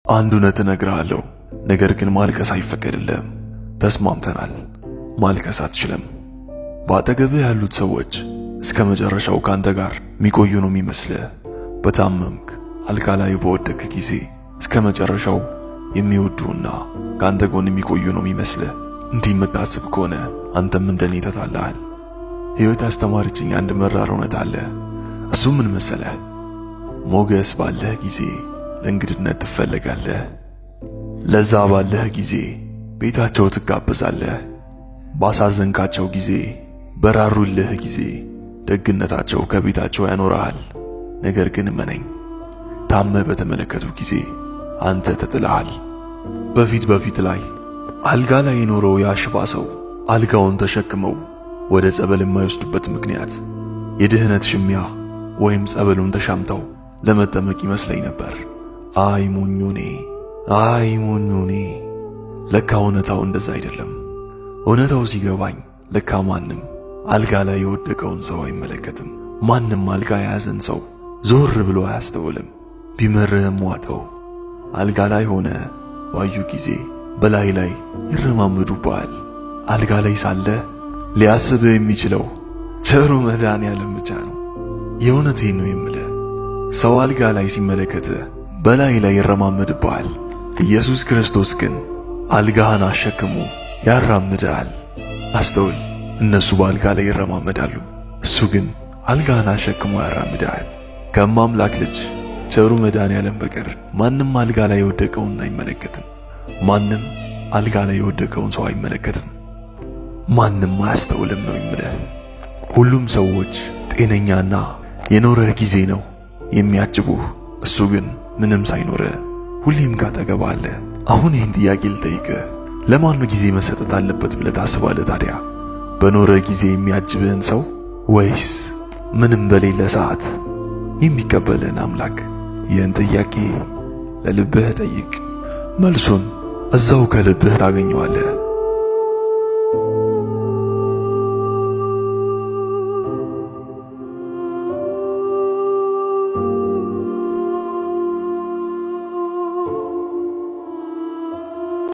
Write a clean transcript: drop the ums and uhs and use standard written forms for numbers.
አንድ እውነት እነግርሃለሁ፣ ነገር ግን ማልቀስ አይፈቀድልህም። ተስማምተናል። ማልቀስ አትችልም። በአጠገብህ ያሉት ሰዎች እስከ መጨረሻው ካንተ ጋር የሚቆዩ ነው የሚመስልህ። በታመምክ አልጋ ላይ በወደቅክ ጊዜ እስከ መጨረሻው የሚወዱና ካንተ ጎን የሚቆዩ ነው የሚመስልህ። እንዲህ የምታስብ ከሆነ አንተም እንደኔ ተታለሃል። ሕይወት ያስተማረችኝ አንድ መራር እውነት አለ። እሱ ምን መሰለህ? ሞገስ ባለህ ጊዜ ለእንግድነት ትፈለጋለህ። ለዛ ባለህ ጊዜ ቤታቸው ትጋበዛለህ። ባሳዘንካቸው ጊዜ፣ በራሩልህ ጊዜ ደግነታቸው ከቤታቸው ያኖርሃል። ነገር ግን እመነኝ፣ ታመህ በተመለከቱ ጊዜ አንተ ተጥለሃል። በፊት ላይ አልጋ ላይ የኖረው ያ ሽባ ሰው አልጋውን ተሸክመው ወደ ጸበል የማይወስዱበት ምክንያት የድህነት ሽሚያ ወይም ጸበሉን ተሻምተው ለመጠመቅ ይመስለኝ ነበር። አይ ሞኞኔ፣ ለካ እውነታው እንደዛ አይደለም። እውነታው ሲገባኝ ለካ ማንም አልጋ ላይ የወደቀውን ሰው አይመለከትም። ማንም አልጋ የያዘን ሰው ዞር ብሎ አያስተውልም። ቢመርህም ዋጠው። አልጋ ላይ ሆነ ባዩ ጊዜ በላይ ይረማመዱብሃል። አልጋ ላይ ሳለ ሊያስብህ የሚችለው ቸሩ መድኃኔዓለም ብቻ ነው። የእውነቴን ነው የምልህ። ሰው አልጋ ላይ ሲመለከትህ በላይ ይረማመድብሃል። ኢየሱስ ክርስቶስ ግን አልጋህን አሸክሞ ያራምድሃል። አስተውል። እነሱ በአልጋ ላይ ይረማመዳሉ፣ እሱ ግን አልጋህን አሸክሞ ያራምድሃል። ከማምላክ ልጅ ቸሩ መድኃኔዓለም በቀር ማንም አልጋ ላይ የወደቀውን አይመለከትም። ማንም አልጋ ላይ የወደቀውን ሰው አይመለከትም። ማንም አያስተውልም ነው የምልህ። ሁሉም ሰዎች ጤነኛና የኖረህ ጊዜ ነው የሚያጅቡህ። እሱ ግን ምንም ሳይኖርህ ሁሌም ካጠገብህ አለ። አሁን ይህን ጥያቄ ልጠይቅህ፣ ለማን ነው ጊዜ መሰጠት አለበት ብለህ ታስባለህ ታዲያ? በኖረህ ጊዜ የሚያጅብህን ሰው ወይስ ምንም በሌለ ሰዓት የሚቀበልህን አምላክ? ይህን ጥያቄ ለልብህ ጠይቅ። መልሱን እዛው ከልብህ ታገኘዋለህ።